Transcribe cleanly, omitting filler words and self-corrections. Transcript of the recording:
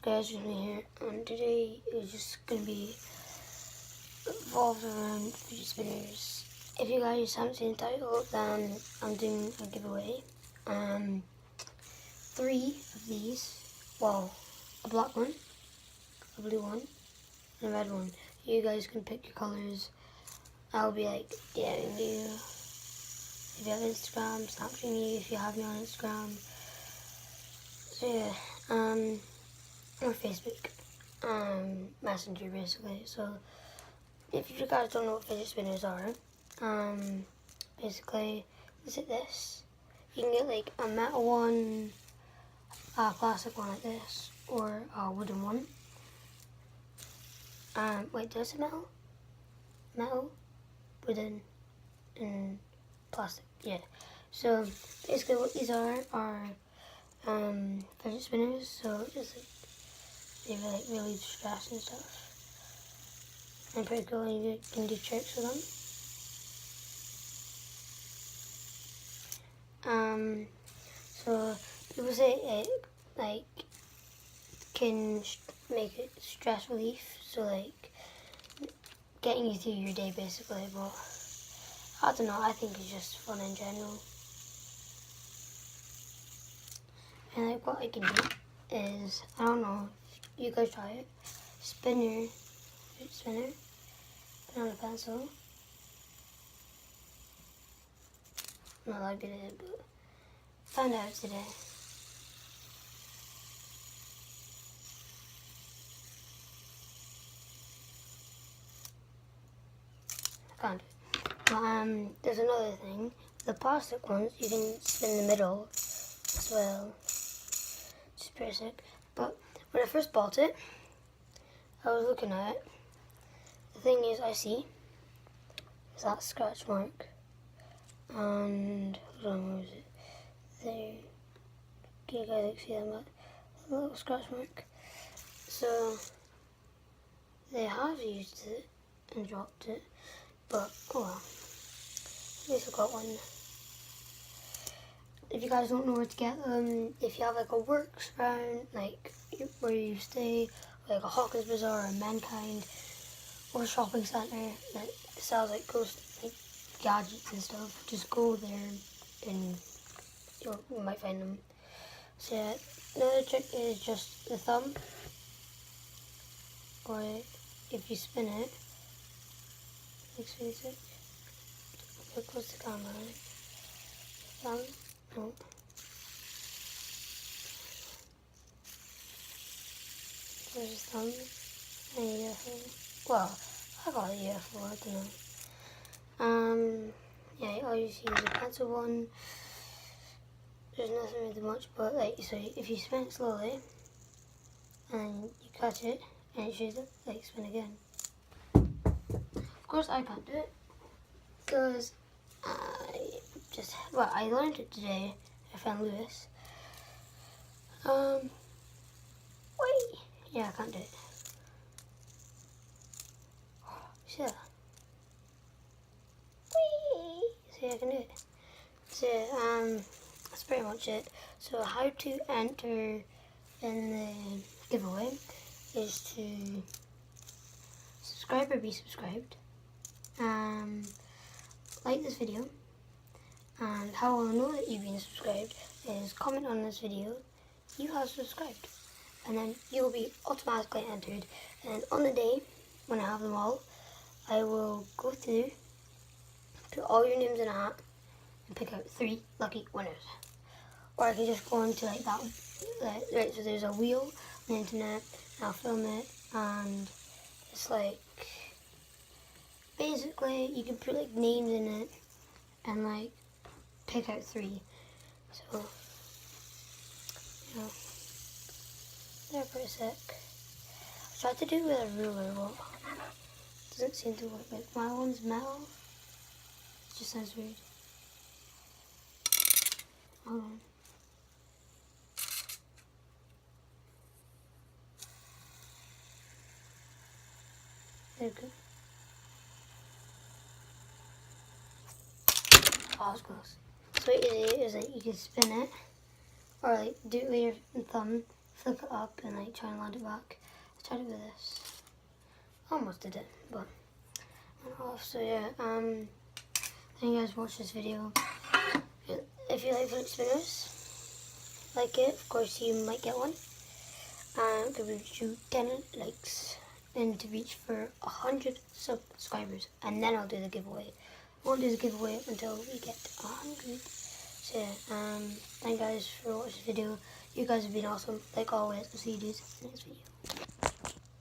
guys, with me here, and today is just going to be revolved around fidget spinners. If you guys haven't seen the title, then I'm doing a giveaway. 3 of these, well, a black one, a blue one, and a red one. You guys can pick your colours. I'll be like DMing you. If you have Instagram, Snapchatting me if you have me on Instagram. So yeah, or Facebook, Messenger basically. So if you guys don't know what fidget spinners are, basically is it this? You can get like a metal one, a plastic one like this, or a wooden one. Wait, does it metal? Metal, wooden, and plastic. Yeah. So basically, what these are fidget spinners. So just like they like relieve stress and stuff. And pretty cool, and you can do tricks with them. So people say it like can make it stress relief. So like getting you through your day basically. But I don't know. I think it's just fun in general. And like what I can do is, I don't know, you guys try it. Spinner, put on a pencil. Not that good at it, but found out today. I can't do it. But there's another thing. The plastic ones, you can spin the middle as well. It's pretty sick. But when I first bought it, I was looking at it. The thing is, I see is that scratch mark, and hold on, where is it? There. Can you guys see that? A little scratch mark. So they have used it and dropped it, but oh well. At least I got one. If you guys don't know where to get them, if you have like a works around, like where you stay, like a Hawkins Bazaar or Mankind, or a shopping centre that sells like gadgets and stuff, just go there and you might find them. So yeah, another trick is just the thumb, or if you spin it, looks really sick. Look close to the camera, right? Thumb, no. There's his thumb and a UFO. Well, I got a UFO, I don't know. Yeah, all you see is a pencil one. There's nothing really much, but like, so if you spin it slowly, and you catch it, and it should like spin again. Of course I can't do it, because I learned it today. I found Lewis. Wait. Yeah, I can't do it. See that? Whee! See, I can do it. So, that's pretty much it. So, how to enter in the giveaway is to subscribe or be subscribed. Like this video. And how I'll know that you've been subscribed is comment on this video, you have subscribed. And then you will be automatically entered. And on the day, when I have them all, I will go through, put all your names in a hat, and pick out 3 lucky winners. Or I can just go into like that, right, so there's a wheel on the internet, and I'll film it, and it's like, basically, you can put like names in it, and like, pick out 3. So, you know, they're pretty sick. I tried to do it with a ruler, but it doesn't seem to work. Like my one's metal. It just sounds weird. Hold on. There we go. Oh, it's close. So what you do is that you can spin it, or like do it with your thumb, flick it up and like try and land it back. I tried it with this. Almost did it, but went off. So yeah, thank you guys for watching this video. If you like Fidget spinners, like it, of course you might get one. Could reach you 10 likes and to reach for 100 subscribers, and then I'll do the giveaway. I won't do the giveaway until we get 100. So yeah, thank you guys for watching this video. You guys have been awesome, like always. I'll see you dudes in the next video.